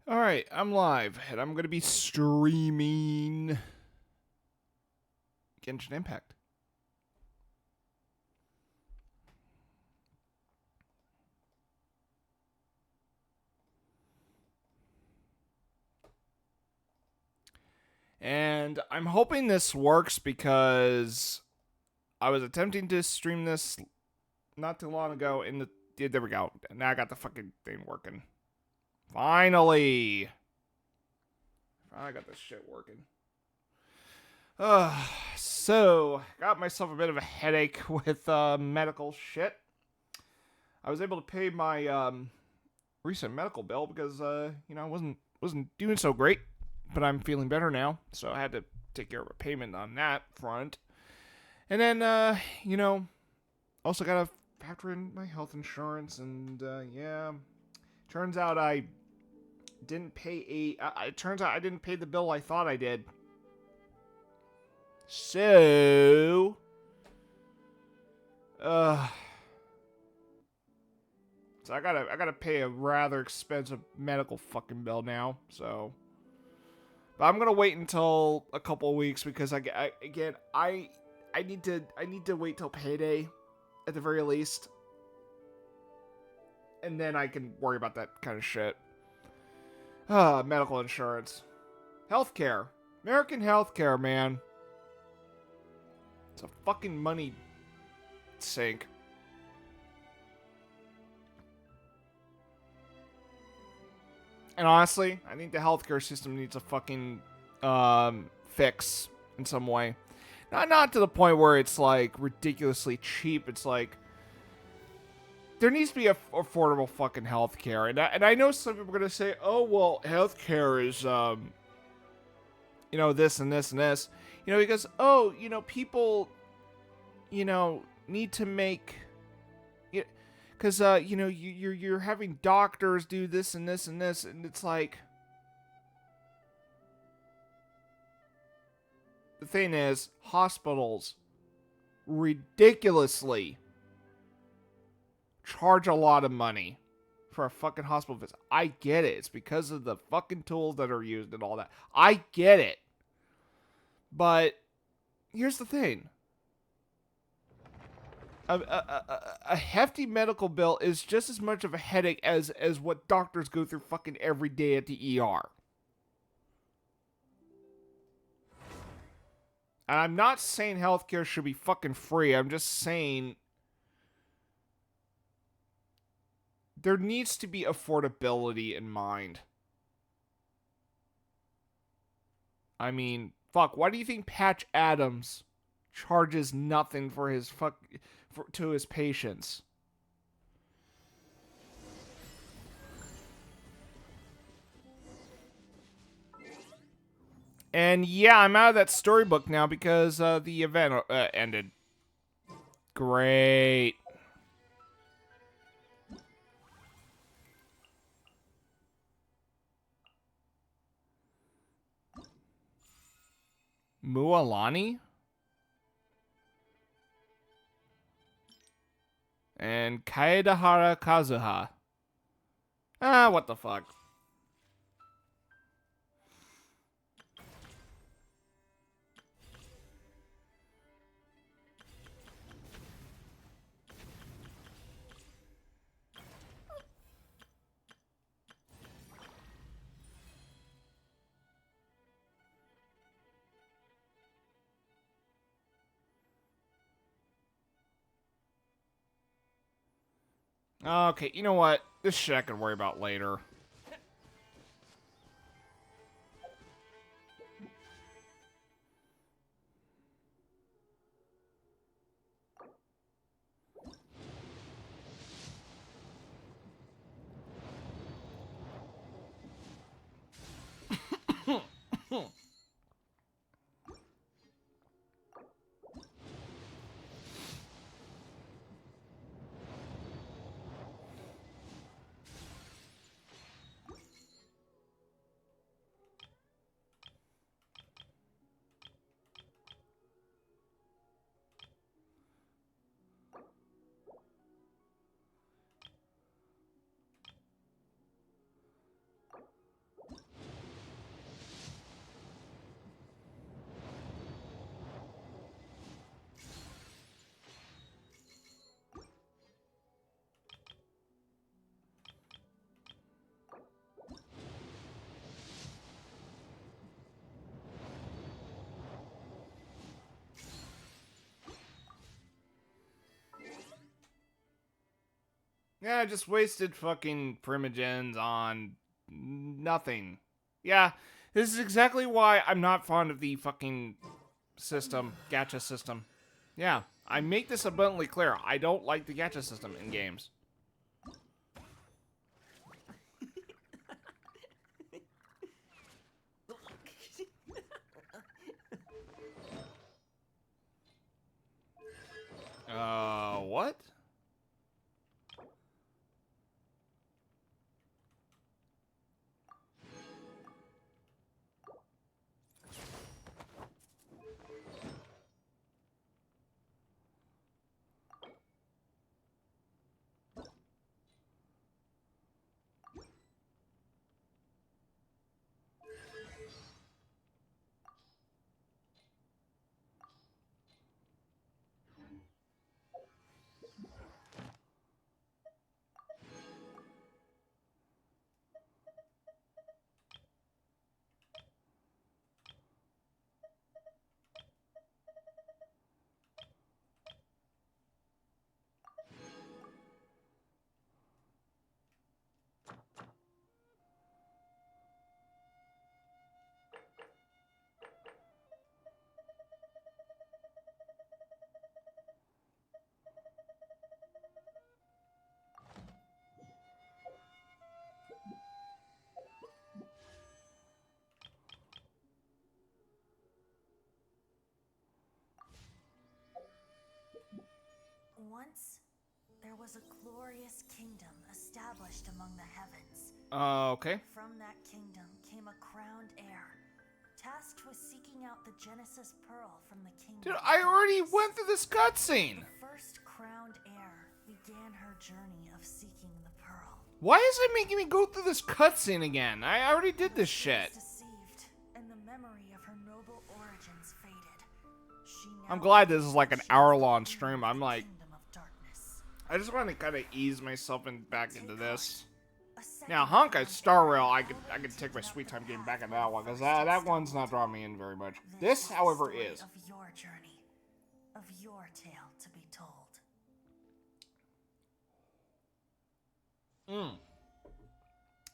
Alright, I'm live, and I'm gonna be streaming Genshin Impact. And I'm hoping this works because I was attempting to stream this not too long ago, and there we go. Now I got the fucking thing working. Finally! I got this shit working. So, got myself a bit of a headache with medical shit. I was able to pay my recent medical bill because I wasn't doing so great, but I'm feeling better now, so I had to take care of a payment on that front. And then also gotta factor in my health insurance, and turns out I didn't pay it turns out I didn't pay the bill I thought I did. So uh So I gotta pay a rather expensive medical fucking bill now. So, but I'm gonna wait until a couple of weeks because I need to wait till payday, at the very least, and then I can worry about that kind of shit. Medical insurance, healthcare, American healthcare, man. It's a fucking money sink. And honestly, I think the healthcare system needs a fucking fix in some way. Not to the point where it's like ridiculously cheap. It's like there needs to be affordable fucking healthcare. And I know some people are gonna say, oh well, healthcare is this and this and this. Because people need to make. Because, you're having doctors do this and this and this, and it's like... The thing is, hospitals ridiculously charge a lot of money for a fucking hospital visit. I get it. It's because of the fucking tools that are used and all that. I get it. But, here's the thing. A hefty medical bill is just as much of a headache as what doctors go through fucking every day at the ER. And I'm not saying healthcare should be fucking free. I'm just saying there needs to be affordability in mind. I mean, fuck, why do you think Patch Adams charges nothing for his to his patients? And yeah, I'm out of that storybook now because the event ended. Great. Mualani? And Kaedahara Kazuha. What the fuck? Okay, you know what? This shit I can worry about later. Yeah, I just wasted fucking primogens on nothing. Yeah, this is exactly why I'm not fond of the fucking system, gacha system. Yeah, I make this abundantly clear. I don't like the gacha system in games. What? Once, there was a glorious kingdom established among the heavens. Okay. From that kingdom came a crowned heir, tasked with seeking out the Genesis Pearl from the kingdom. Dude, I already went through this cutscene. The first crowned heir began her journey of seeking the pearl. Why is it making me go through this cutscene again? I already did this shit. Deceived, and the memory of her noble origins faded. I'm glad this is like an hour-long stream. I'm like, I just want to kind of ease myself back into this. Now, Honkai Star Rail, I could take my sweet time getting back into that one, because that one's not drawing me in very much. This, however, is. Of your journey, of your tale to be told.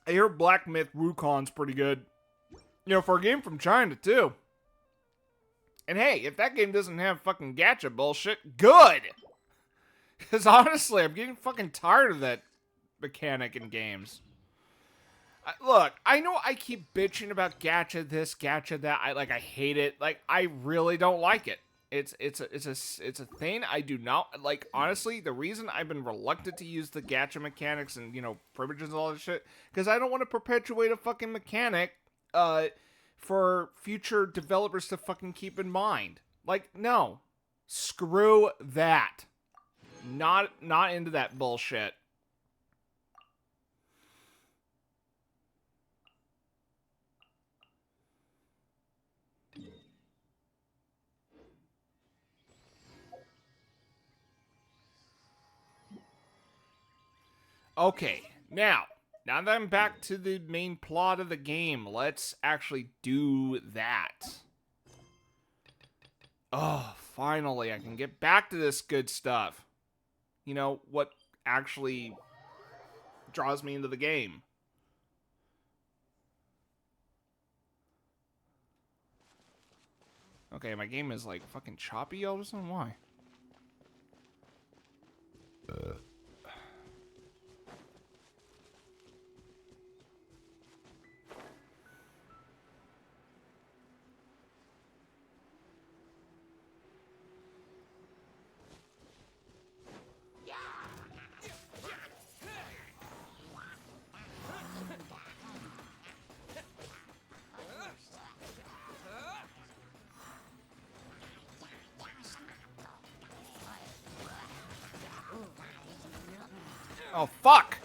I hear Black Myth Wukong's pretty good. You know, for a game from China, too. And hey, if that game doesn't have fucking gacha bullshit, good! Because honestly, I'm getting fucking tired of that mechanic in games. Look, I know I keep bitching about gacha this, gacha that. I hate it. Like, I really don't like it. It's a thing I do not like. Honestly, the reason I've been reluctant to use the gacha mechanics and, you know, privileges and all that shit, because I don't want to perpetuate a fucking mechanic for future developers to fucking keep in mind. Like, no, screw that. Not into that bullshit. Okay, now that I'm back to the main plot of the game, let's actually do that. Oh, finally, I can get back to this good stuff. You know, what actually draws me into the game. Okay, my game is like fucking choppy all of a sudden. Why? Oh, fuck!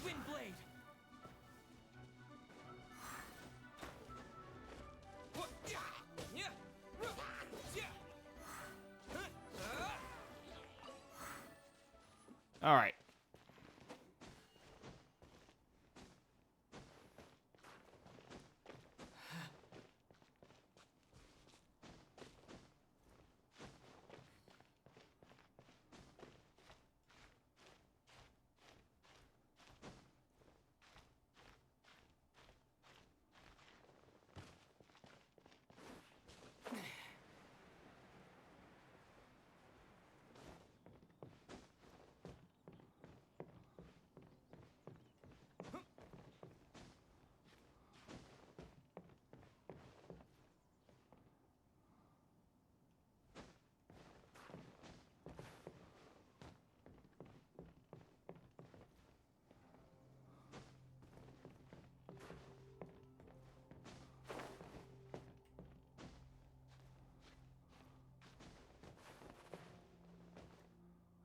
Windblade. All right.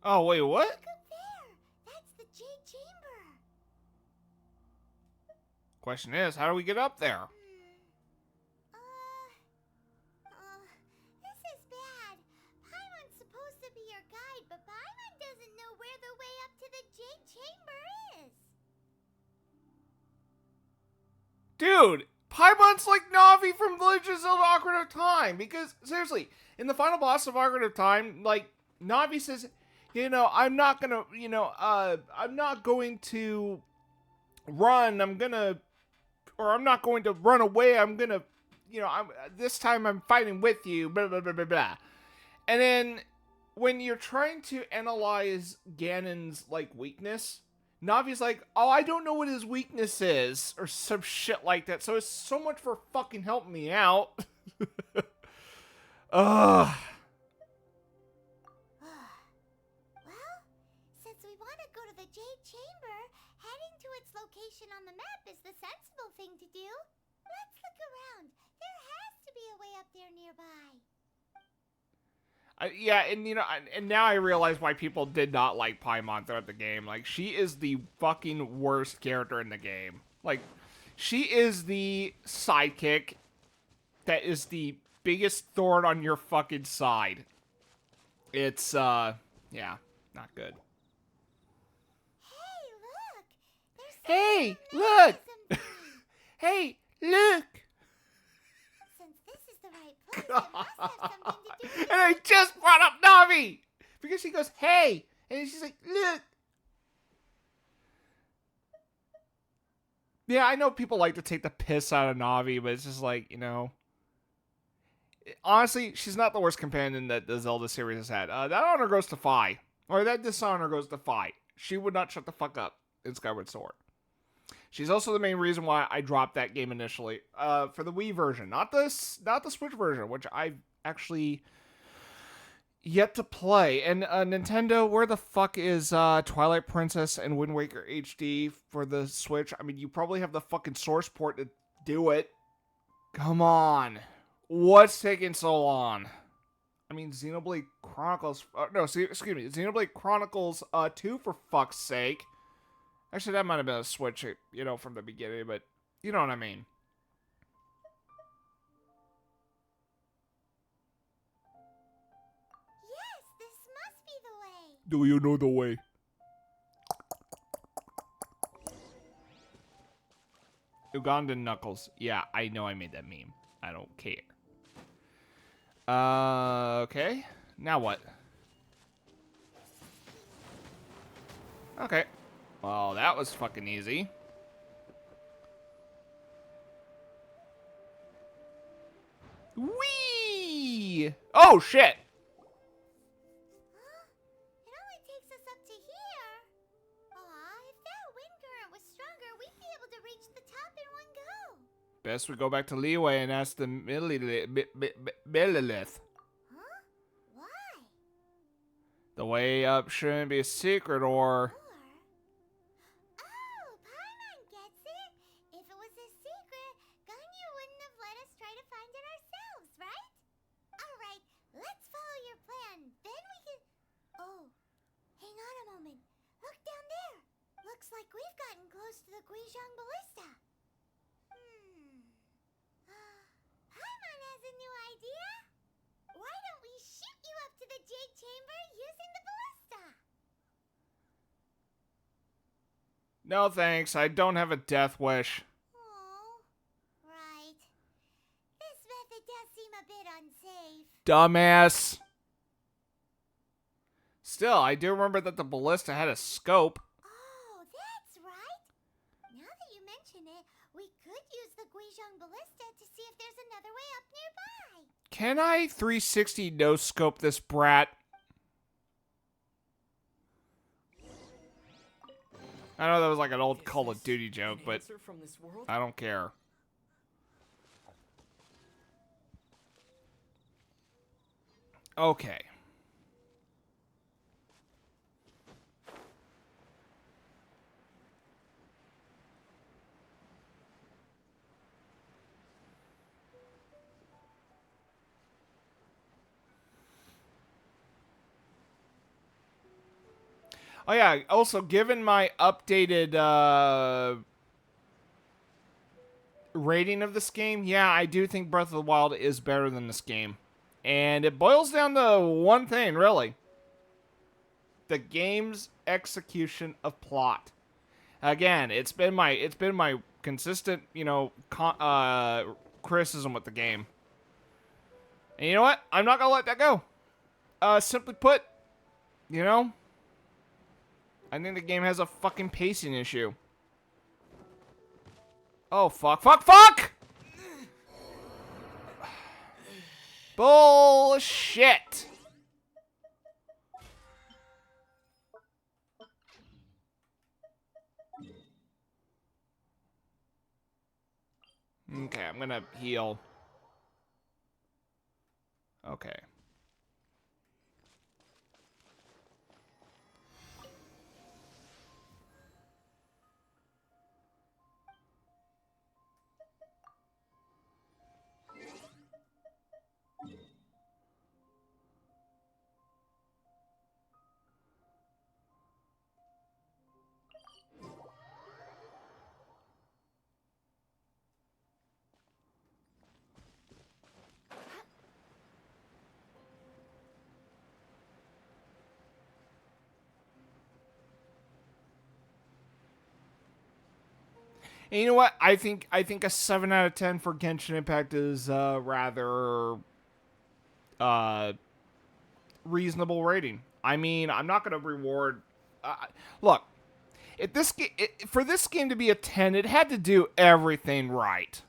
Oh, wait, what? Look up there. That's the Jade Chamber. Question is, how do we get up there? This is bad. Paimon's supposed to be your guide, but Paimon doesn't know where the way up to the Jade Chamber is. Dude, Paimon's like Navi from The Legend of Zelda Ocarina of Time. Because, seriously, in the final boss of Ocarina of Time, like, Navi says, you know, I'm not gonna, I'm not going to run, I'm not going to run away, I'm gonna, this time I'm fighting with you, blah, blah, blah, blah, blah. And then, when you're trying to analyze Ganon's, like, weakness, Navi's like, oh, I don't know what his weakness is, or some shit like that, so it's so much for fucking helping me out. Ugh. Well, since we want to go to the Jade Chamber, heading to its location on the map is the sensible thing to do. Let's look around. There has to be a way up there nearby. Yeah, and now I realize why people did not like Paimon throughout the game. Like, she is the fucking worst character in the game. Like, she is the sidekick that is the biggest thorn on your fucking side. It's, yeah, not good. Hey, look! There's Hey, look! something. Hey, look! Since this is the right place, it must have something to do with And I just brought up Navi! Because she goes, hey! And she's like, look! Yeah, I know people like to take the piss out of Navi, but it's just like, honestly, she's not the worst companion that the Zelda series has had. That honor goes to Fi. Or that dishonor goes to Fi. She would not shut the fuck up in Skyward Sword. She's also the main reason why I dropped that game initially. For the Wii version. Not the Switch version, which I've actually yet to play. And Nintendo, where the fuck is Twilight Princess and Wind Waker HD for the Switch? I mean, you probably have the fucking source port to do it. Come on. What's taking so long? I mean, Xenoblade Chronicles... Xenoblade Chronicles 2, for fuck's sake. Actually, that might have been a Switch, from the beginning, but you know what I mean. Yes, this must be the way. Do you know the way? Ugandan Knuckles. Yeah, I know I made that meme. I don't care. Okay. Now what? Okay. Well, that was fucking easy. Whee! Oh, shit! Huh? It only takes us up to here. Aw, if that wind current was stronger, we'd be able to reach the top in one go. Best we go back to Leeway and ask the Millilith. Huh? Why? The way up shouldn't be a secret, or... Oh, Paimon gets it. If it was a secret, Ganyu wouldn't have let us try to find it ourselves, right? Alright, let's follow your plan. Then we can... Oh, hang on a moment. Look down there. Looks like we've gotten close to the Guizhong Ballista. Paimon has a new idea. Why don't we shoot you up to the Jade Chamber using the ballista? No thanks, I don't have a death wish. Oh, right. This method does seem a bit unsafe. Dumbass. Still, I do remember that the ballista had a scope. Oh, that's right. Now that you mention it, we could use the Guizhong Ballista to see if there's another way up nearby. Can I 360 no scope this brat? I know that was like an old Call of Duty joke, but I don't care. Okay. Oh yeah, also given my updated rating of this game, yeah, I do think Breath of the Wild is better than this game. And it boils down to one thing, really. The game's execution of plot. Again, it's been my consistent, criticism with the game. And you know what? I'm not gonna let that go. Simply put, you know, I think the game has a fucking pacing issue. Oh, fuck, fuck, fuck! Bullshit! Okay, I'm gonna heal. Okay. And you know what? I think a 7 out of 10 for Genshin Impact is rather reasonable rating. I mean, I'm not going to reward. Look, if for this game to be a 10, it had to do everything right.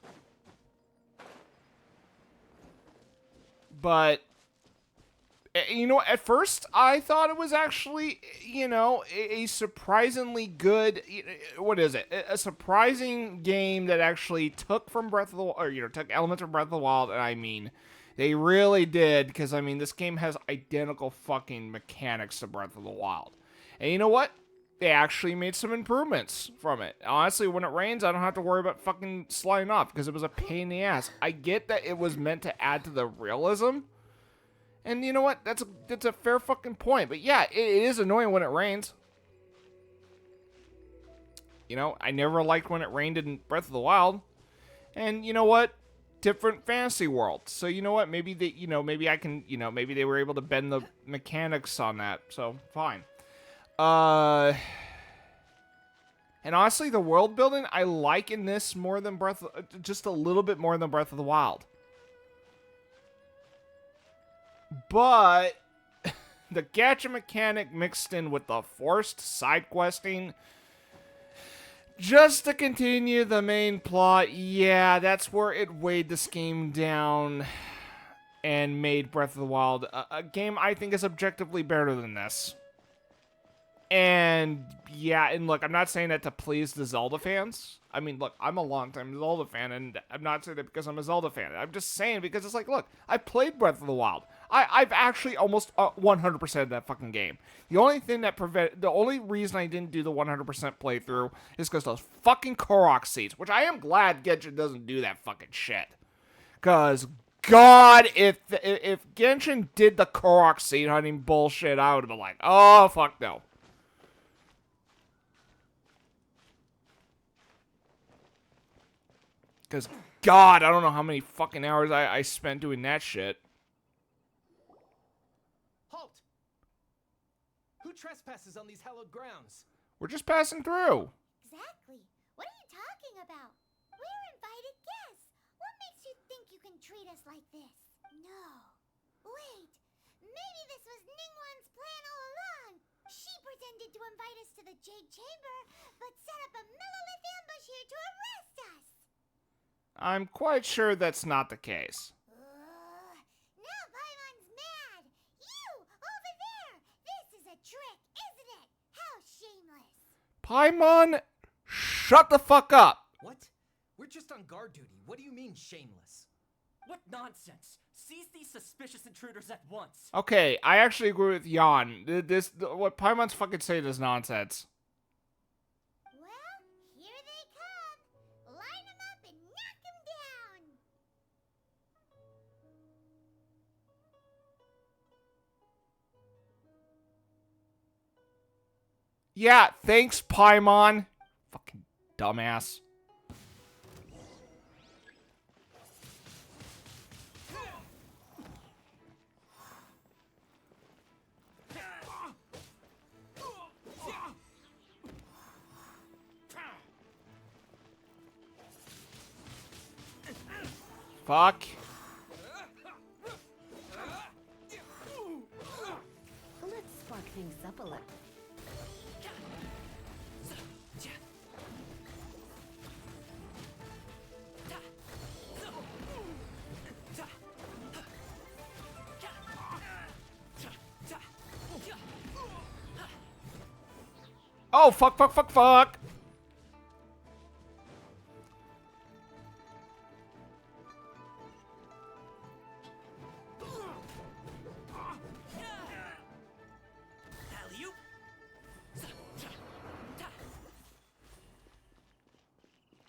But you know, at first I thought it was actually, a surprisingly good. What is it? A surprising game that actually took from Breath of the Wild, or took elements from Breath of the Wild, and I mean, they really did, because I mean, this game has identical fucking mechanics to Breath of the Wild, and you know what? They actually made some improvements from it. Honestly, when it rains, I don't have to worry about fucking sliding off because it was a pain in the ass. I get that it was meant to add to the realism. And you know what? That's a fair fucking point. But yeah, it is annoying when it rains. I never liked when it rained in Breath of the Wild. And you know what? Different fantasy world. So you know what? Maybe maybe I can, maybe they were able to bend the mechanics on that. So fine. And honestly, the world building I like in this more than just a little bit more than Breath of the Wild. But the gacha mechanic mixed in with the forced side questing just to continue the main plot, yeah, that's where it weighed this game down and made Breath of the Wild a game I think is objectively better than this. And yeah, and look, I'm not saying that to please the Zelda fans. I mean, look, I'm a longtime Zelda fan, and I'm not saying that because I'm a Zelda fan. I'm just saying because it's like, look, I played Breath of the Wild. I've actually almost 100% that fucking game. The only reason I didn't do the 100% playthrough is because those fucking Korok seeds, which I am glad Genshin doesn't do that fucking shit. Because God, if Genshin did the Korok seed hunting bullshit, I would have been like, oh fuck no. Because, God, I don't know how many fucking hours I spent doing that shit. Halt! Who trespasses on these hallowed grounds? We're just passing through. Exactly. What are you talking about? We're invited guests. What makes you think you can treat us like this? No. Wait. Maybe this was Ningguang's plan all along. She pretended to invite us to the Jade Chamber, but set up a Millilith ambush here to arrest us. I'm quite sure that's not the case. Now Paimon's mad. You, over there. This is a trick, isn't it? How shameless. Paimon, shut the fuck up. What? We're just on guard duty. What do you mean, shameless? What nonsense! Seize these suspicious intruders at once! Okay, I actually agree with Jan. What Paimon's fucking saying is nonsense. Well, here they come. Line them up and knock them down. Yeah, thanks, Paimon. Fucking dumbass. Fuck. Let's spark things up a little. Oh, fuck, fuck, fuck, fuck. Alley-oop.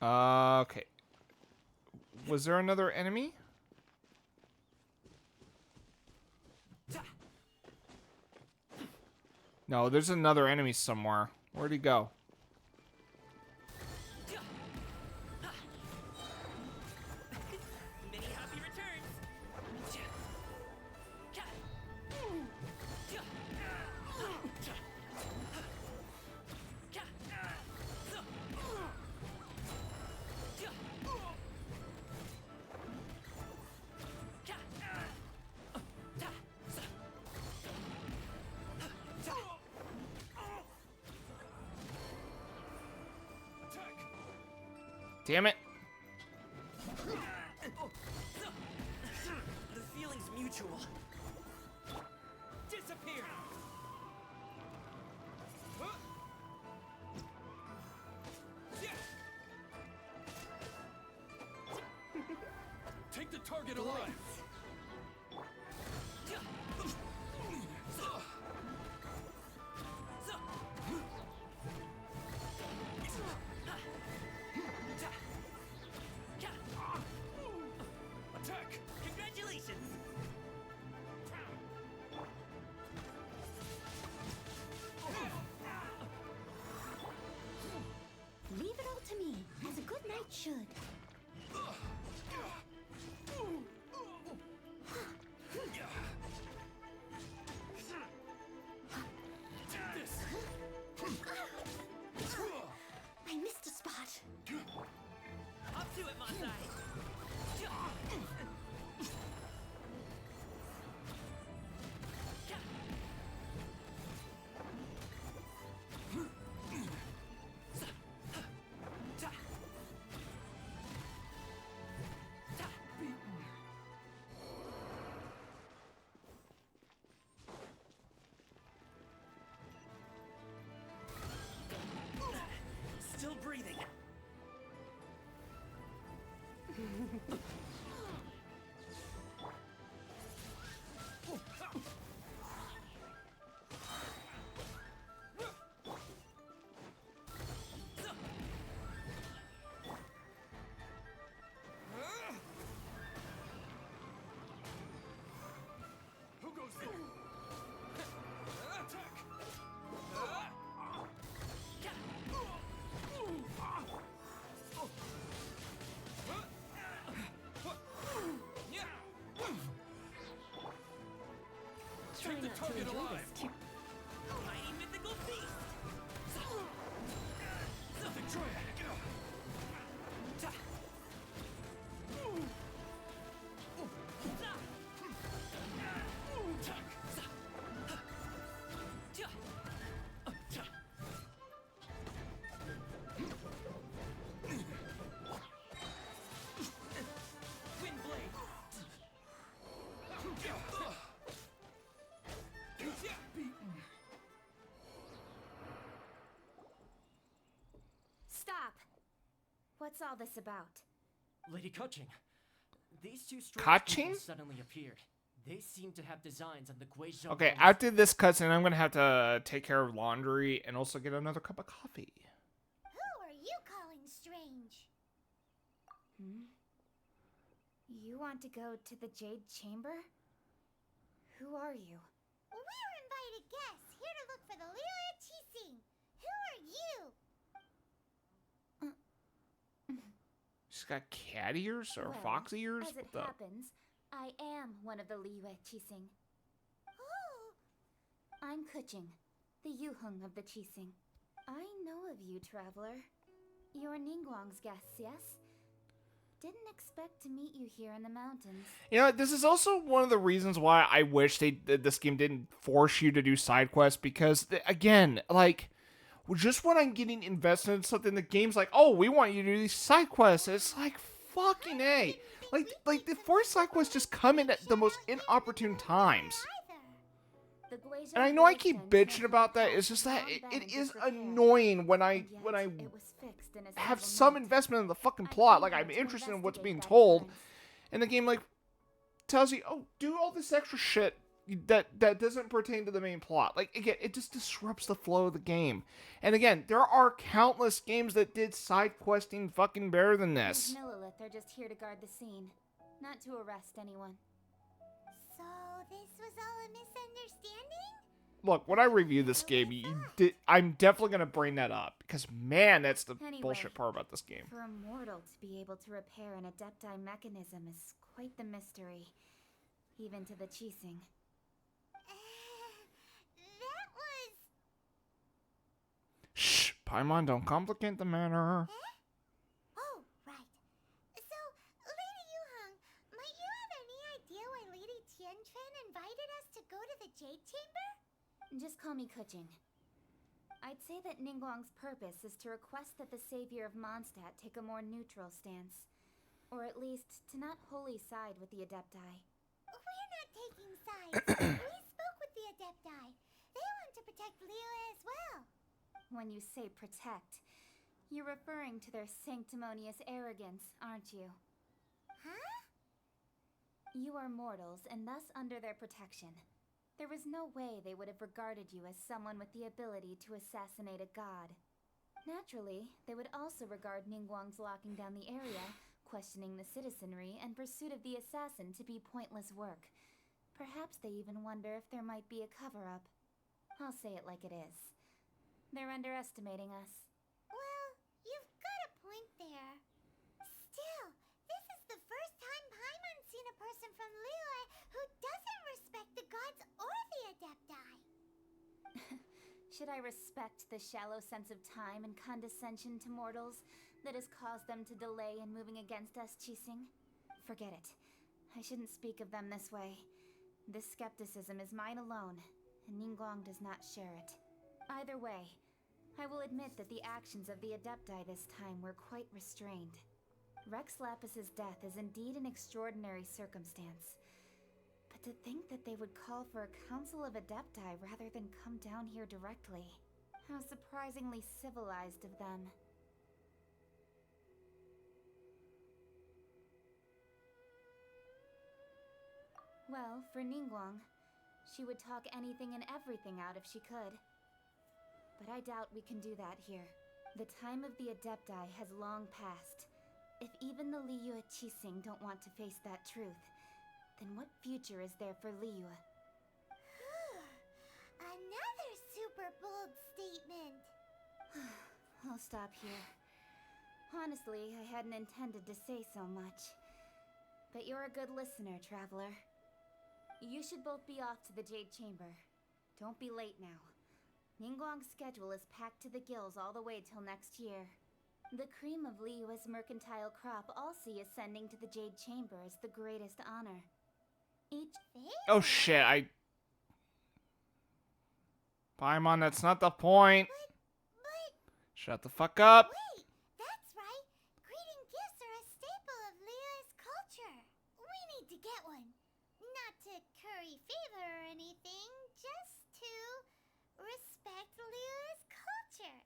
Okay. Was there another enemy? No, there's another enemy somewhere. Where'd he go? Many happy returns. Damn it. The feeling's mutual. Disappear! Take the target alive! Attack! Congratulations. Leave it all to me, as a good knight should. I missed a spot. Up to it, Masai. Still breathing. Who goes there? Attack! Try Take the not to target enjoy alive! this too. Mighty mythical beast. Nothing try! Wind blade. Stop! What's all this about? Lady Kaching. These two strange Kaching? people suddenly appeared. They seem to have designs on the Guizhou. Okay, after this cutscene, I'm gonna have to take care of laundry and also get another cup of coffee. Who are you calling strange? You want to go to the Jade Chamber? Who are you? We're invited guests here to look for the Lila Chising. Who Who are you? She's got cat ears or Well, fox ears? As it What the? happens, I am one of the Liyue Qixing. Oh, I'm Kuching, the Yuheng of the Qixing. I know of you, traveler. You're Ningguang's guests, yes? Didn't expect to meet you here in the mountains. You know, this is also one of the reasons why I wish this game didn't force you to do side quests, because again, like, just when I'm getting invested in something, the game's like, oh, we want you to do these side quests. It's like, fucking A. Like the forced side quests just come in at the most inopportune times. either. The Guizhou And I know I Voice keep Sent bitching sent about me that. back It's just that long it been in is disrepair, annoying when and yet I it was fixed in a have single some night. investment in the fucking I plot. came Like, here I'm to interested in what's investigate being that told. occurrence. And the game, like, tells you, oh, do all this extra shit that doesn't pertain to the main plot. Like, again, it just disrupts the flow of the game. And again, there are countless games that did side questing fucking better than These this. Millilith are just here to guard the scene, not to arrest anyone. So this was all a misunderstanding? Look, when I review this game, I'm definitely gonna bring that up, because man, that's the Anyway, bullshit part about this game. For a mortal to be able to repair an Adepti mechanism is quite the mystery, even to the Qixing. That was... Shh, Paimon, don't complicate the matter. Oh, right. So, Lady Yuheng, might you have any idea why Lady Tianquan invited us to go to the Jade Chamber? Just call me Kuching. I'd say that Ningguang's purpose is to request that the savior of Mondstadt take a more neutral stance. Or at least, to not wholly side with the Adepti. We're not taking sides. We spoke with the Adepti. They want to protect Liyue as well. When you say protect, you're referring to their sanctimonious arrogance, aren't you? Huh? You are mortals, and thus under their protection. There is no way they would have regarded you as someone with the ability to assassinate a god. Naturally, they would also regard Ningguang's locking down the area, questioning the citizenry, and pursuit of the assassin to be pointless work. Perhaps they even wonder if there might be a cover-up. I'll say it like it is. They're underestimating us. Well, you've got a point there. Still, this is the first time Paimon's seen a person from Liyue who doesn't respect the gods or the Adepti. Should I respect the shallow sense of time and condescension to mortals that has caused them to delay in moving against us, Qixing? Forget it. I shouldn't speak of them this way. This skepticism is mine alone, and Ningguang does not share it. Either way, I will admit that the actions of the Adepti this time were quite restrained. Rex Lapis's death is indeed an extraordinary circumstance. But to think that they would call for a council of Adepti rather than come down here directly. How surprisingly civilized of them. Well, for Ningguang, she would talk anything and everything out if she could. But I doubt we can do that here. The time of the Adepti has long passed. If even the Liyue Qixing don't want to face that truth, then what future is there for Liyue? Another super bold statement. I'll stop here. Honestly, I hadn't intended to say so much. But you're a good listener, traveler. You should both be off to the Jade Chamber. Don't be late now. Ningguang's schedule is packed to the gills all the way till next year. The cream of Liyue's mercantile crop all see ascending to the Jade Chamber as the greatest honor. Each Oh shit, Paimon, that's not the point. But, Shut the fuck up. wait, that's right. Greeting gifts are a staple of Liyue's culture. We need to get one. Not to curry favor or anything, just to respect Liyue's culture.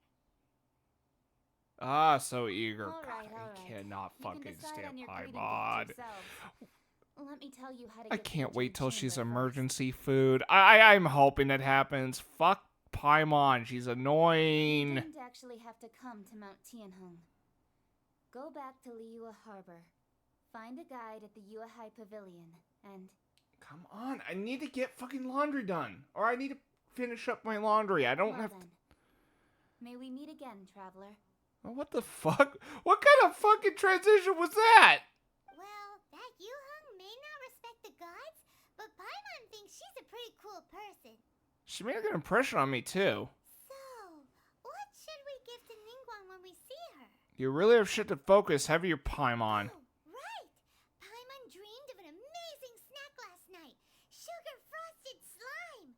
Ah, so eager. All right, God, all I right. cannot You can fucking decide stand on your greeting Paimon. gifts yourselves. Let me tell you how to I get to can't the wait Jade till she's Chamber first. emergency food. I'm hoping that happens. Fuck Paimon, she's You annoying. didn't actually have to come to Mount Tianheng. Go back to Liyue Harbor. Find a guide at the Yuehai Pavilion, and Come on, I need to get fucking laundry done. Or I need to finish up my laundry. I don't well have... then. May we meet again, traveler. Oh, what the fuck? What kind of fucking transition was that? Well, that Yuhung may not respect the gods, but Paimon thinks she's a pretty cool person. She made a good impression on me, too. So, what should we give to Ningguang when we see her? You really have shit to focus, have you, Paimon? Oh, right! Paimon dreamed of an amazing snack last night. Sugar frosted slime!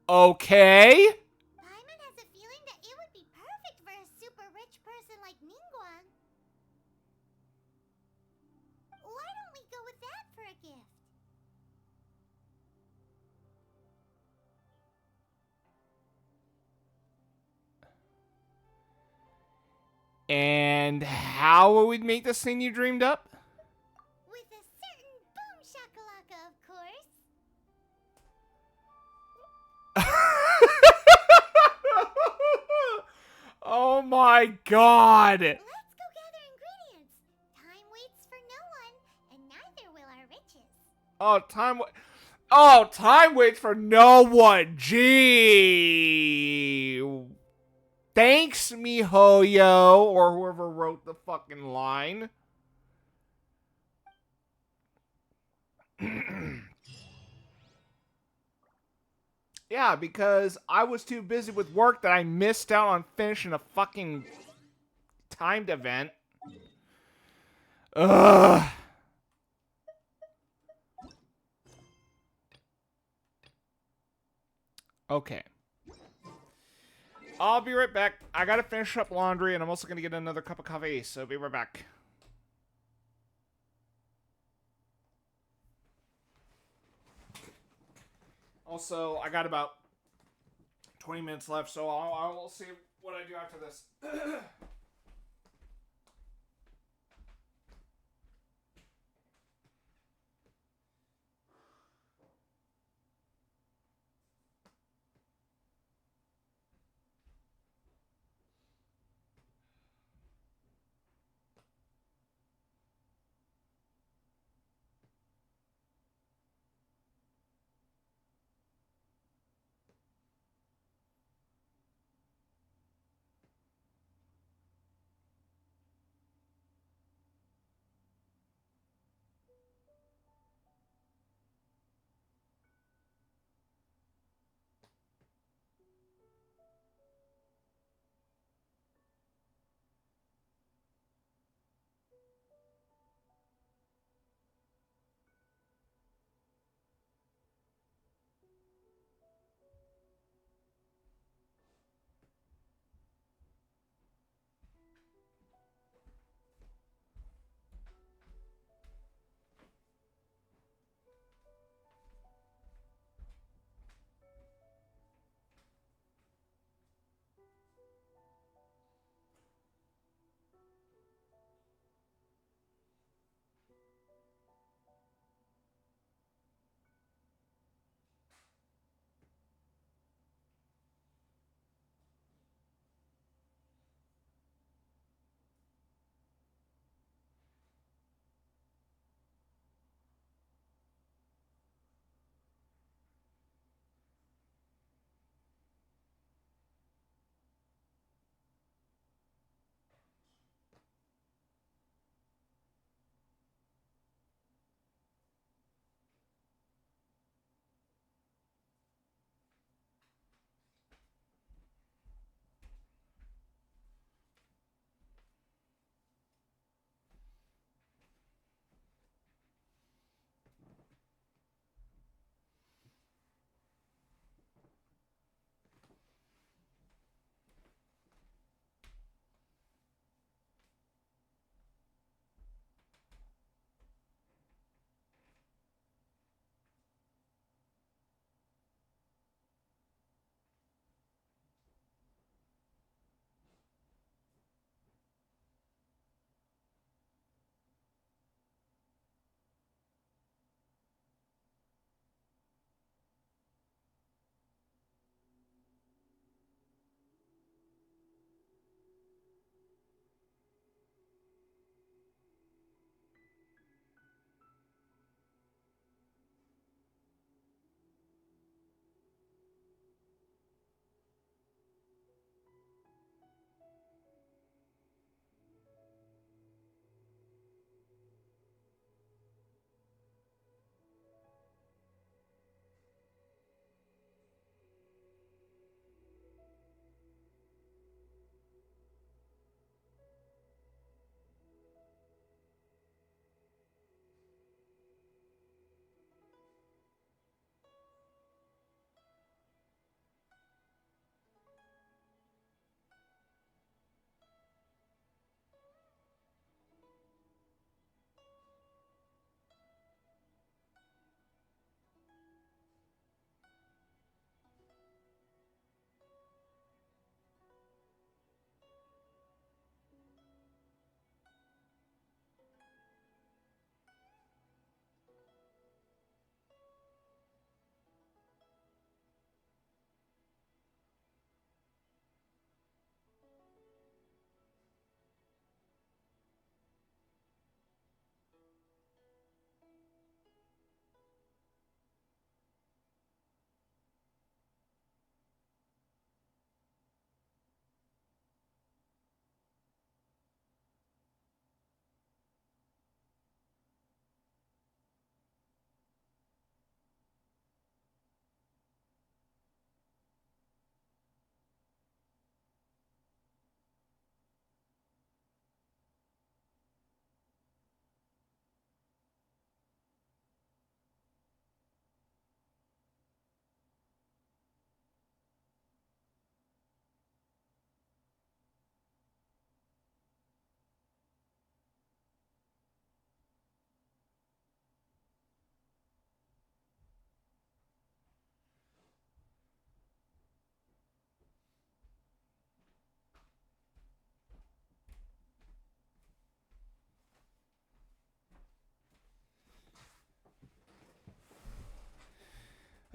Okay. Paimon has a feeling that it would be perfect for a super rich person like Ningguang. Why don't we go with that for a gift? And how will we make this thing you dreamed up? With a certain boom shakalaka, of course. Oh my god. Let's go gather ingredients. Time waits for no one, and neither will our riches. Time waits for no one. Gee. Thanks, MiHoYo, or whoever wrote the fucking line. Yeah, because I was too busy with work that I missed out on finishing a fucking timed event. Ugh. Okay. I'll be right back. I gotta finish up laundry, and I'm also gonna get another cup of coffee, so be right back. Also, I got about 20 minutes left, so I'll see what I do after this.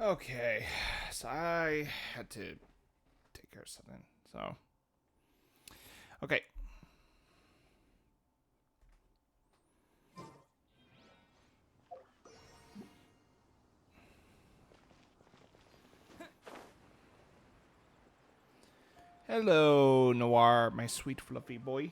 Okay, so I had to take care of something. So, okay. Hello, Noir, my sweet fluffy boy.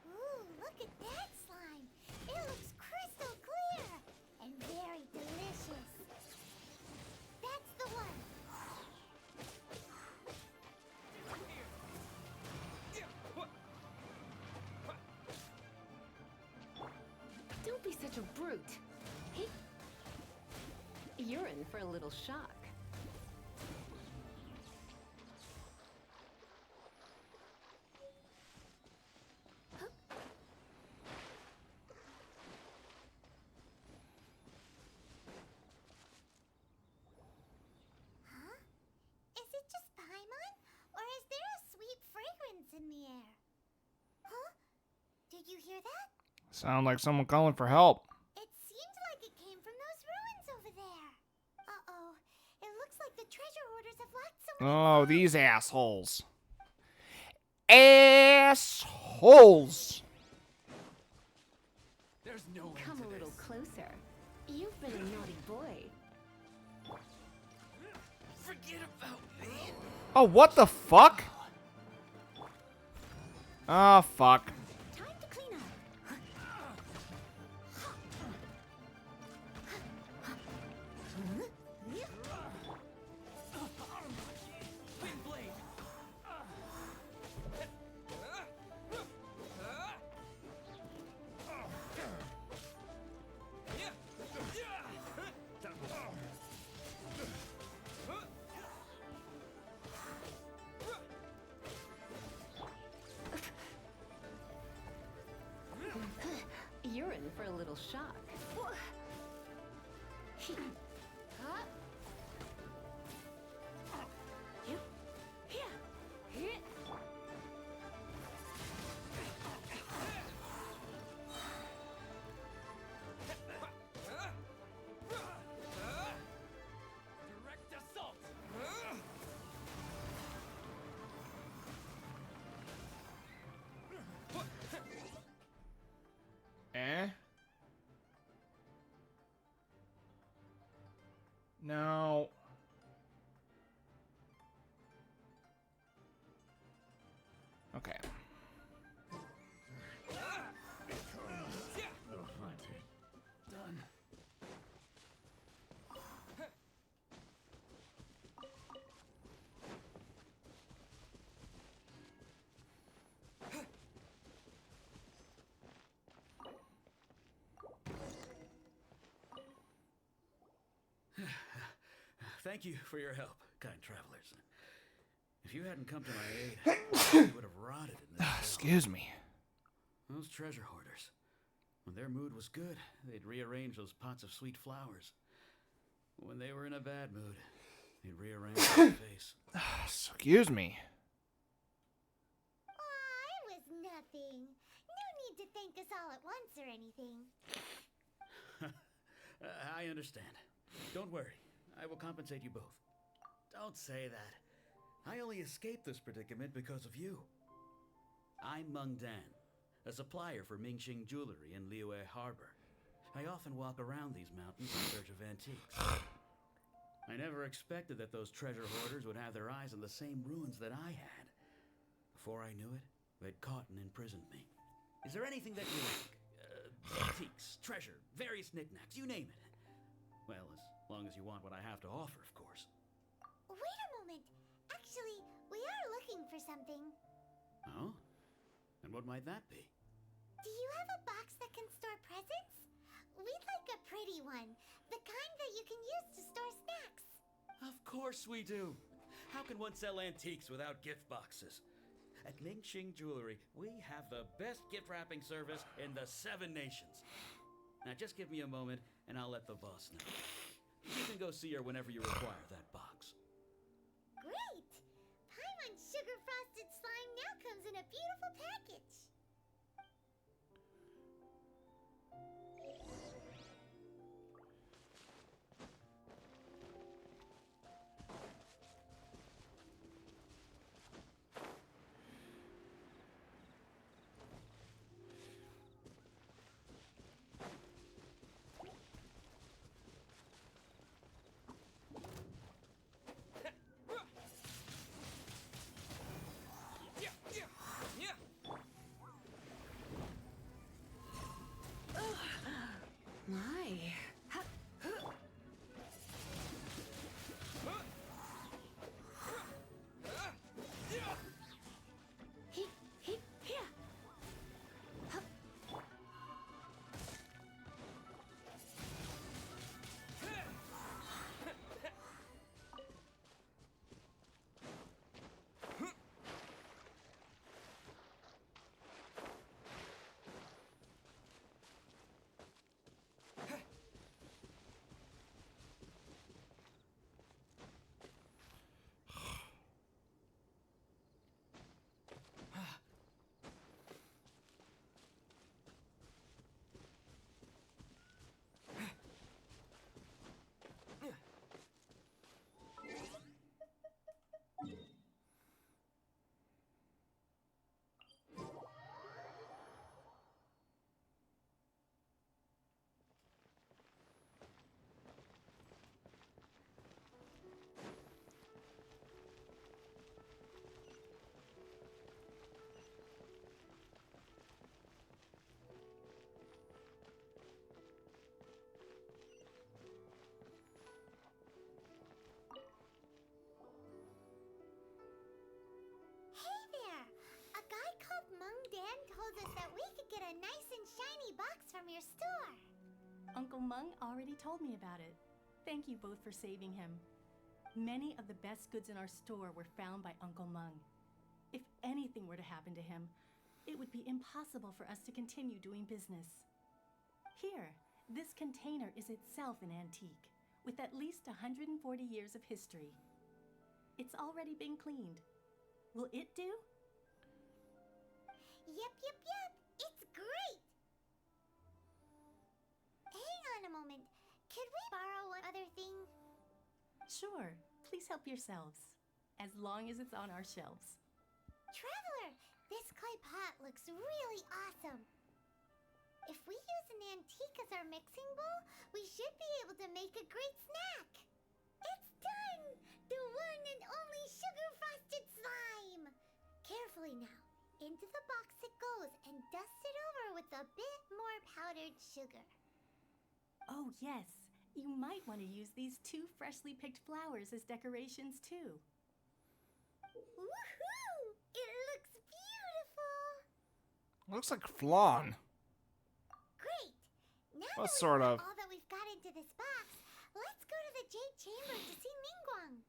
Ooh, look at that slime. It looks crystal clear and very delicious. That's the one. Don't be such a brute. Hey. You're in for a little shock. Huh? Is it just Paimon? Or is there a sweet fragrance in the air? Huh? Did you hear that? Sound like someone calling for help. It seemed like it came from those ruins over there. Uh-oh. It looks like the treasure hoarders have locked someone Oh, inside. these assholes. Assholes! There's no end Come to a little this. closer. You've been a naughty boy. Forget about me. Oh, what the fuck? Oh, fuck. Time to clean up. Wind blade. You're in for a little shock. Direct assault. Eh? No. Okay. Done. Thank you for your help, kind travelers. If you hadn't come to my aid, you would have rotted in this hole. Excuse me. Those treasure hoarders, when their mood was good, they'd rearrange those pots of sweet flowers. When they were in a bad mood, they'd rearrange their face. Excuse me. Aw, it was nothing. No need to thank us all at once or anything. I understand. Don't worry. I will compensate you both. Don't say that. I only escaped this predicament because of you. I'm Meng Dan, a supplier for Mingxing Jewelry in Liyue Harbor. I often walk around these mountains in search of antiques. I never expected that those treasure hoarders would have their eyes on the same ruins that I had. Before I knew it, they'd caught and imprisoned me. Is there anything that you like? Antiques, treasure, various knickknacks, you name it. Well, as long as you want what I have to offer, of course. Wait a moment. Actually, we are looking for something. Oh? And what might that be? Do you have a box that can store presents? we'd like a pretty one. The kind that you can use to store snacks. Of course we do. How can one sell antiques without gift boxes? At Ningxing Jewelry, we have the best gift wrapping service in the 7 nations. Now just give me a moment and I'll let the boss know. You can go see her whenever you require that box. Great! Paimon's sugar frosted slime now comes in a beautiful package. My. Hey there! A guy called Mung Dan told us that we could get a nice and shiny box from your store. Uncle Mung already told me about it. Thank you both for saving him. Many of the best goods in our store were found by Uncle Mung. If anything were to happen to him, it would be impossible for us to continue doing business. Here, this container is itself an antique, with at least 140 years of history. It's already been cleaned. Will it do? Yep. It's great! Hang on a moment. Could we borrow one other thing? Sure, please help yourselves, as long as it's on our shelves. Traveler, this clay pot looks really awesome. If we use an antique as our mixing bowl, we should be able to make a great snack. It's done! The one and only sugar-frosted slime! Carefully now. Into the box it goes and dust it over with a bit more powdered sugar. Oh yes, you might want to use these 2 freshly picked flowers as decorations too. Woohoo! It looks beautiful! Looks like flan. Great! Now Well, that we've sort put of. all that we've got into this box, let's go to the Jade Chamber to see Ningguang.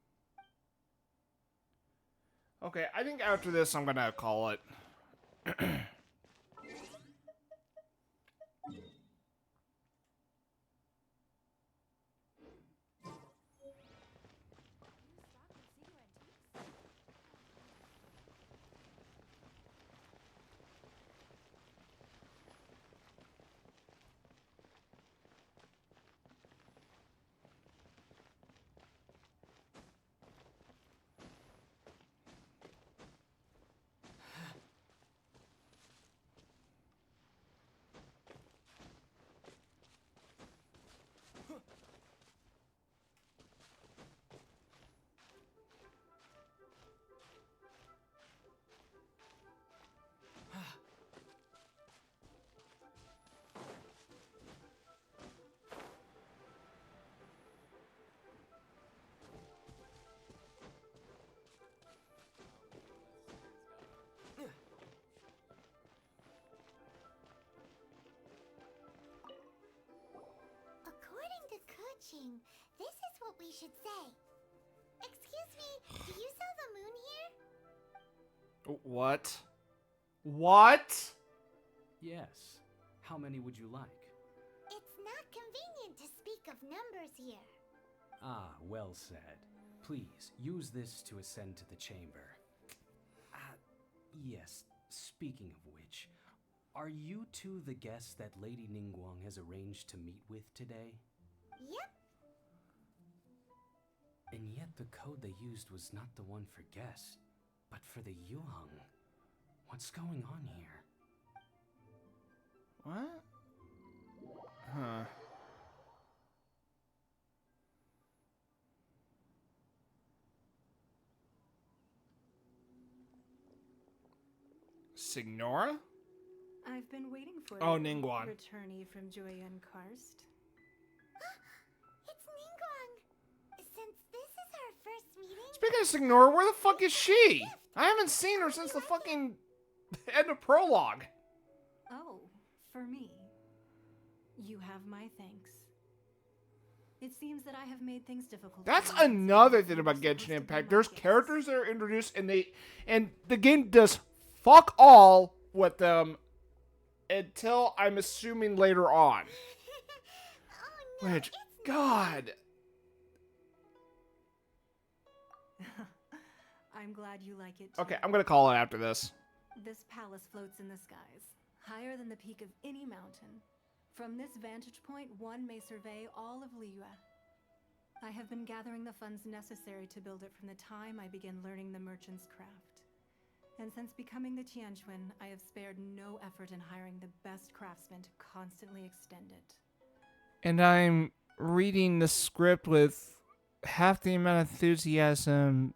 Okay, I think after this I'm gonna call it. teaching. This is what we should say. Excuse me, do you sell the moon here? What? What? Yes. How many would you like? It's not convenient to speak of numbers here. Ah, well said. Please, use this to ascend to the chamber. Yes, speaking of which, are you two the guests that Lady Ningguang has arranged to meet with today? Yep. And yet the code they used was not the one for guests, but for the Yuheng. What's going on here? What? Huh. Signora? I've been waiting for Oh, you, Ningguang. returnee from Joyun Karst. It's Ningguang. Since this is our first meeting, Speaking of Signora, where the fuck is she? I haven't seen her since the fucking end of prologue. Oh, for me. You have my thanks. It seems that I have made things difficult. That's for you. another thing You about were supposed Genshin to be Impact. my There's guest. characters that are introduced and the game does fuck all with them until I'm assuming later on. oh no, Which, it's God. I'm glad you like it too. Okay, I'm gonna call it after this. This palace floats in the skies, higher than the peak of any mountain. From this vantage point, one may survey all of Liyue. I have been gathering the funds necessary to build it from the time I began learning the merchant's craft. And since becoming the Tianquan, I have spared no effort in hiring the best craftsmen to constantly extend it. And I'm reading the script with half the amount of enthusiasm.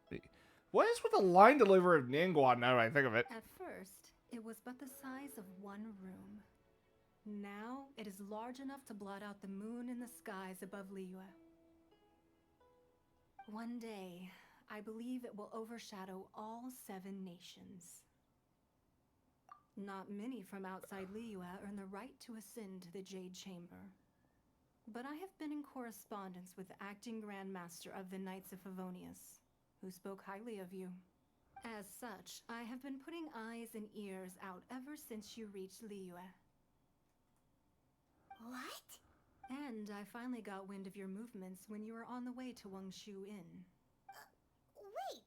What is with the line delivery of Ningguang now that I think of it? At first, it was but the size of one room. Now, it is large enough to blot out the moon in the skies above Liyue. One day, I believe it will overshadow all 7 nations. Not many from outside Liyue earn the right to ascend to the Jade Chamber. But I have been in correspondence with the acting Grand Master of the Knights of Favonius, who spoke highly of you. As such, I have been putting eyes and ears out ever since you reached Liyue. What? And I finally got wind of your movements when you were on the way to Wangshu Inn. Wait,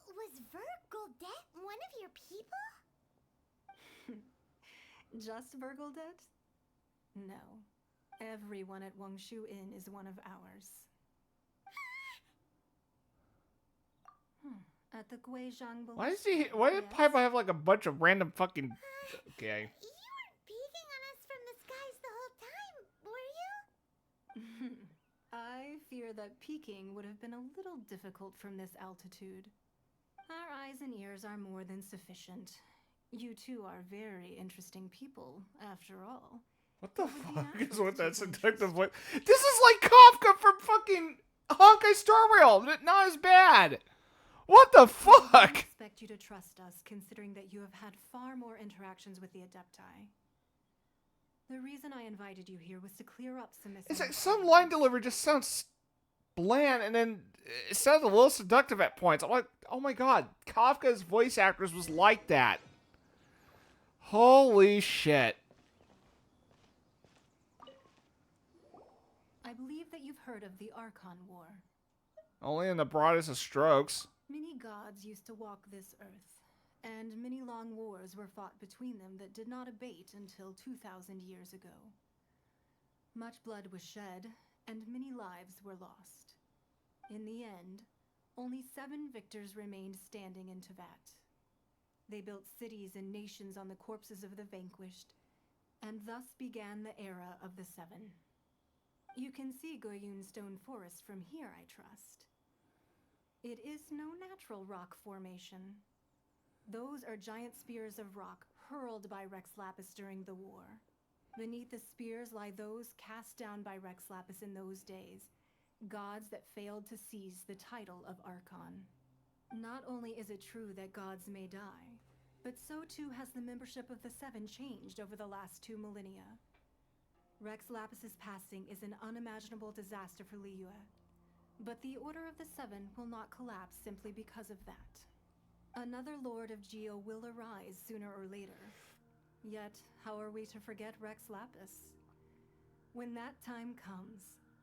was Vergoldet one of your people? Just Vergoldet? No. Everyone at Wangshu Inn is one of ours. At the Guizhang Why Ballista. why did yes? Piper have like a bunch of random fucking... Okay. You weren't peeking on us from the skies the whole time, were you? I fear that peeking would have been a little difficult from this altitude. Our eyes and ears are more than sufficient. You two are very interesting people, after all. What the It would be fuck is natural with to that take seductive interest. voice? This is like Kafka from fucking Honkai Star Rail, but not as bad. What the I fuck? expect you to trust us, considering that you have had far more interactions with the Adepti. The reason I invited you here was to clear up some It's like misunderstandings. some line delivery just sounds bland, and then it sounds a little seductive at points. I'm like, oh my god, Kafka's voice actors was like that. Holy shit. I believe that you've heard of the Archon War. Only in the broadest of strokes. Many gods used to walk this earth, and many long wars were fought between them that did not abate until 2,000 years ago. Much blood was shed, and many lives were lost. In the end, only 7 victors remained standing in Teyvat. They built cities and nations on the corpses of the vanquished, and thus began the era of the 7. You can see Goyun Stone Forest from here, I trust. It is no natural rock formation. Those are giant spears of rock hurled by Rex Lapis during the war. Beneath the spears lie those cast down by Rex Lapis in those days, gods that failed to seize the title of Archon. Not only is it true that gods may die, but so too has the membership of the 7 changed over the last 2 millennia. Rex Lapis's passing is an unimaginable disaster for Liyue. But the Order of the Seven will not collapse simply because of that. Another Lord of Geo will arise sooner or later. Yet, how are we to forget Rex Lapis? When that time comes,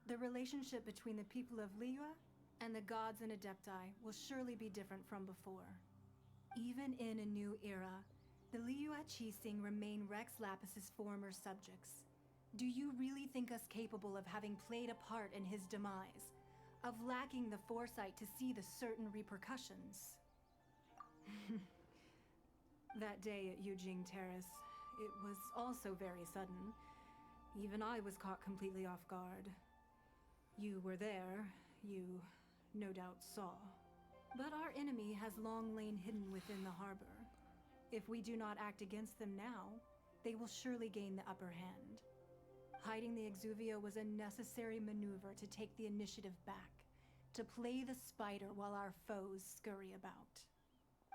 the relationship between the people of Liyue and the gods and Adepti will surely be different from before. Even in a new era, the Liyue Qixing remain Rex Lapis's former subjects. Do you really think us capable of having played a part in his demise? Of lacking the foresight to see the certain repercussions? That day at Yujing Terrace, it was also very sudden. Even I was caught completely off guard. You were there, you no doubt saw. But our enemy has long lain hidden within the harbor. If we do not act against them now, they will surely gain the upper hand. Hiding the Exuvia was a necessary maneuver to take the initiative back, to play the spider while our foes scurry about.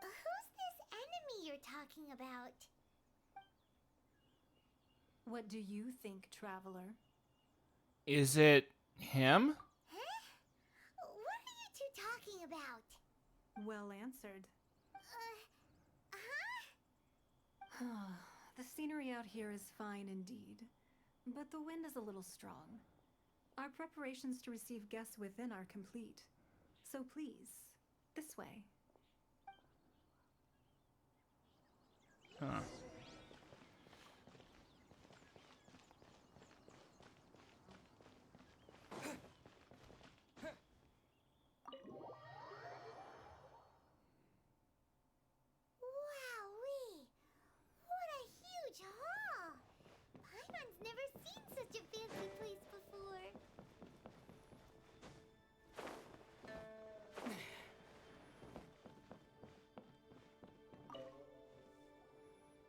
Who's this enemy you're talking about? What do you think, Traveler? Is it him? Huh? What are you two talking about? Well answered. Huh? The scenery out here is fine indeed, but the wind is a little strong. Our preparations to receive guests within are complete. So please, this way. Huh. Wowee! What a huge hall! Paimon's never seen such a fancy place before.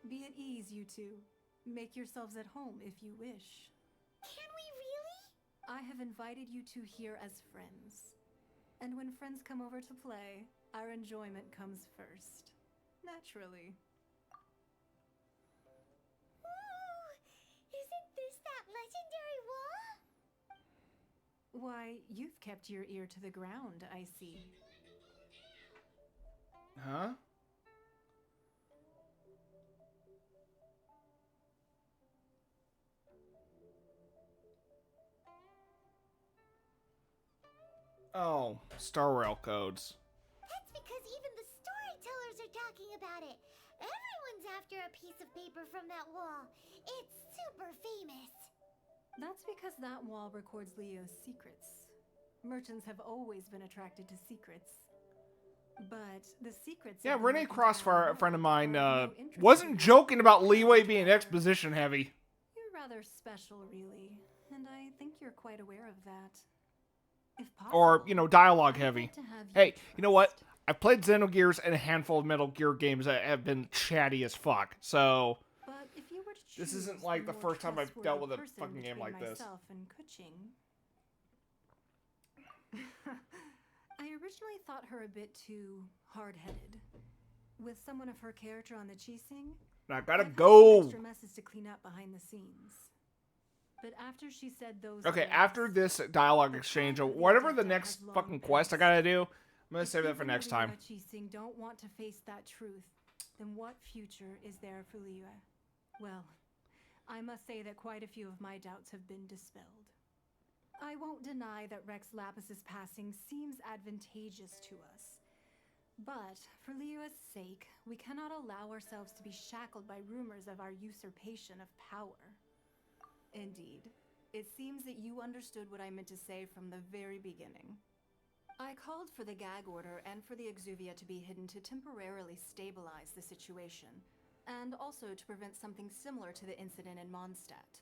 Be at ease, you two. Make yourselves at home if you wish. Can we really? I have invited you two here as friends. And when friends come over to play, our enjoyment comes first. Naturally. Ooh! Isn't this that legendary wall? Why, you've kept your ear to the ground, I see. Huh? Oh, Star Rail codes. That's because even the storytellers are talking about it. Everyone's after a piece of paper from that wall. It's super famous. That's because that wall records Leo's secrets. Merchants have always been attracted to secrets. But the secrets... Yeah, of the Renee merchants Crossfire, a have friend of mine, no interest wasn't in joking about the Leeway being exposition heavy. You're rather special, really. And I think you're quite aware of that. If possible, Or, you know, dialogue I'd heavy. like to have Hey, you know what? trust. I've played Xenogears and a handful of Metal Gear games that have been chatty as fuck, so... But if you were to This choose isn't like a the more first time I've dealt with a trustworthy fucking game person like this. between myself and Kuching, I originally thought her a bit too hard-headed. With someone of her character on the Qixing, I gotta I've had some go! extra messes to clean up behind the scenes. But after she said those Okay, words, after this dialogue the exchange, path or of the whatever the Adepta next has long fucking quest I passed. gotta do, I'm gonna if save that for even the next time. Liyue Qixing don't want to face that truth, then what future is there for Liyue? Well, I must say that quite a few of my doubts have been dispelled. I won't deny that Rex Lapis's passing seems advantageous to us. But, for Liyue's sake, we cannot allow ourselves to be shackled by rumors of our usurpation of power. Indeed, it seems that you understood what I meant to say from the very beginning. I called for the gag order and for the Exuvia to be hidden to temporarily stabilize the situation, and also to prevent something similar to the incident in Mondstadt.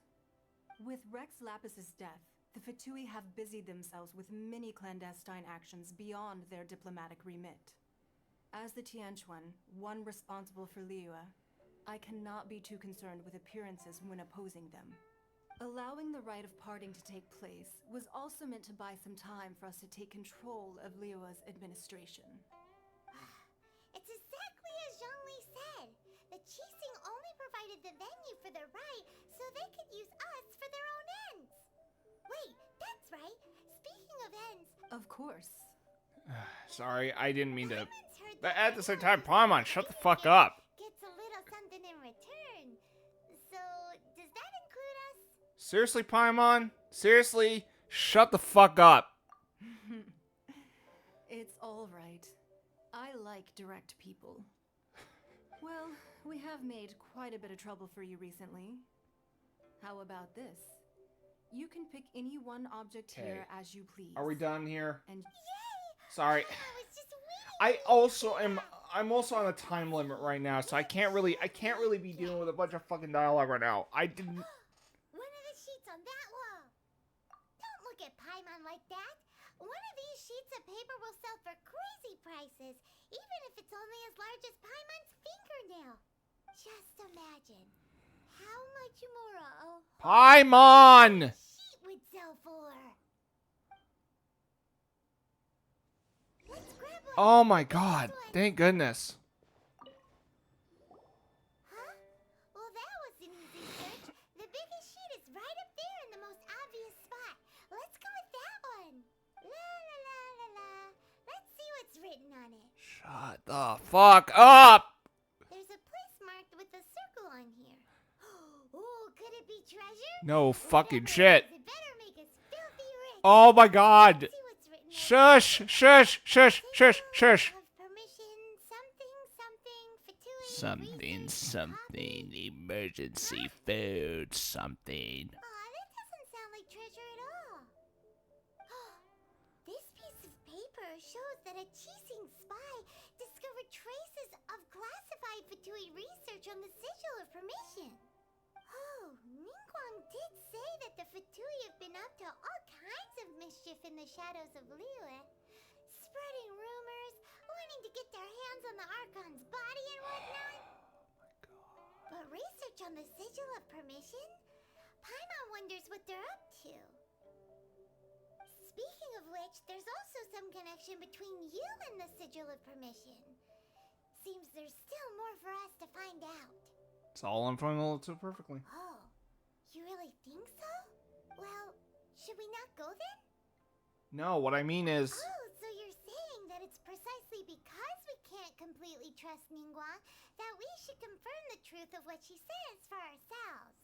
With Rex Lapis's death, the Fatui have busied themselves with many clandestine actions beyond their diplomatic remit. As the Tianquan, one responsible for Liyue, I cannot be too concerned with appearances when opposing them. Allowing the rite of parting to take place was also meant to buy some time for us to take control of Liyue's administration. It's exactly as Zhongli said. The Qixing only provided the venue for the rite so they could use us for their own right? Speaking of ends, Of course. Sorry, I didn't mean to. Paimon's heard But that at the same time, anyone Paimon, who's shut the taken fuck it up. Gets a little something in return. So, does that include us? Seriously, Paimon? Seriously? Shut the fuck up. It's all right. I like direct people. Well, we have made quite a bit of trouble for you recently. How about this? You can pick any one object here as you please. Are we done here? And Sorry. I was just waiting. I also am. I'm also on a time limit right now, so I can't really be dealing with a bunch of fucking dialogue right now. I didn't. One of the sheets on that wall. Don't look at Paimon like that. One of these sheets of paper will sell for crazy prices, even if it's only as large as Paimon's fingernail. Just imagine how much more a whole Paimon! sheet would sell for. Let's grab one. Oh my god! This one. Thank goodness. Huh? Well, that was an easy search. The biggest sheet is right up there in the most obvious spot. Let's go with that one. La la la la la. Let's see what's written on it. Shut the fuck up! There's a place marked with a circle on here. Oh, could it be treasure? No fucking Whatever it shit. is, it better make us filthy rich. Oh my god! Let's see what's written on it. Shush! Shush! Shush! Shush! Shush! Of permission, something, something, fatuity, Something, research, something, copy. emergency food, something. Aw, that doesn't sound like treasure at all. This piece of paper shows that a cheating spy discovered traces of classified Fatui research on the sigil of permission. Oh, Ningguang did say that the Fatui have been up to all kinds of mischief in the shadows of Liyue, spreading rumors, wanting to get their hands on the Archon's body and whatnot. But research on the sigil of permission? Paimon wonders what they're up to. Speaking of which, there's also some connection between you and the sigil of permission. Seems there's still more for us to find out. It's all unfolded so perfectly. Oh, you really think so? Well, should we not go then? No, what I mean is. Oh, so you're saying that it's precisely because we can't completely trust Ningguang that we should confirm the truth of what she says for ourselves.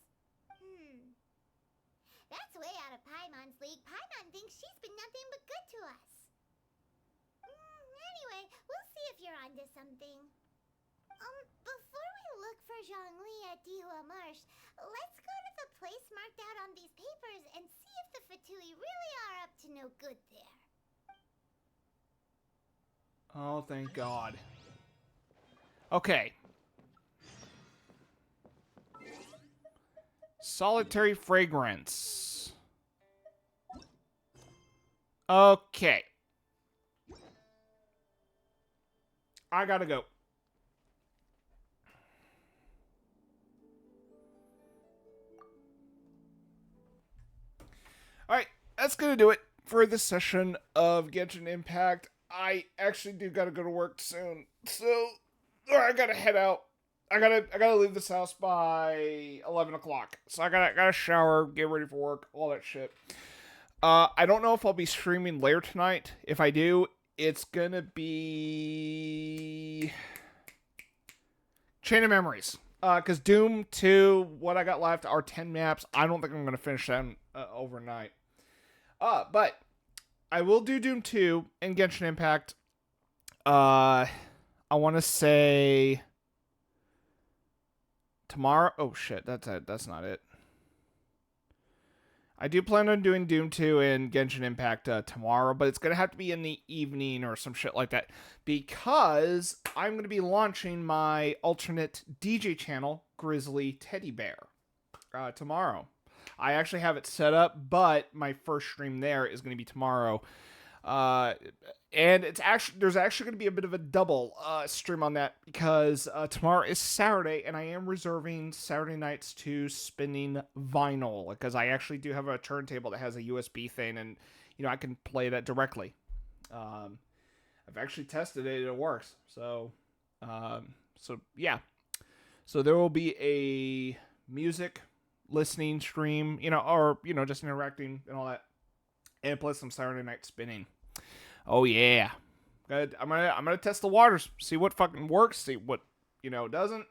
That's way out of Paimon's league. Paimon thinks she's been nothing but good to us. Anyway, we'll see if you're onto something. Before we look for Zhongli at Dihua Marsh, let's go to the place marked out on these papers and see if the Fatui really are up to no good there. Oh, thank God. Okay. Solitary fragrance. Okay. I gotta go. Alright, that's gonna do it for this session of Genshin Impact. I actually do gotta go to work soon, so I gotta head out. I gotta leave this house by 11 o'clock. So I gotta shower, get ready for work, all that shit. I don't know if I'll be streaming later tonight. If I do, it's gonna be Chain of Memories. Because Doom 2, what I got left are 10 maps. I don't think I'm gonna finish them overnight. But I will do Doom 2 and Genshin Impact. I want to say tomorrow. Oh shit, that's it. That's not it. I do plan on doing Doom 2 and Genshin Impact tomorrow, but it's going to have to be in the evening or some shit like that because I'm going to be launching my alternate DJ channel, Grizzly Teddy Bear, tomorrow. I actually have it set up, but my first stream there is going to be tomorrow. And there's actually going to be a bit of a double stream on that because tomorrow is Saturday and I am reserving Saturday nights to spinning vinyl because I actually do have a turntable that has a USB thing and I can play that directly. I've actually tested it, it works. So yeah. So there will be a music listening stream, or just interacting and all that. and play some Saturday Night Spinning. Oh yeah, good. I'm gonna test the waters, see what fucking works, see what doesn't,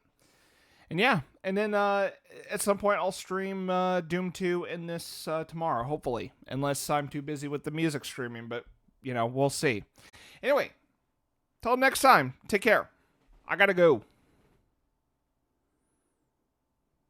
and yeah, and then at some point I'll stream Doom 2 in this tomorrow, hopefully, unless I'm too busy with the music streaming, but we'll see. Anyway, till next time, take care. I gotta go.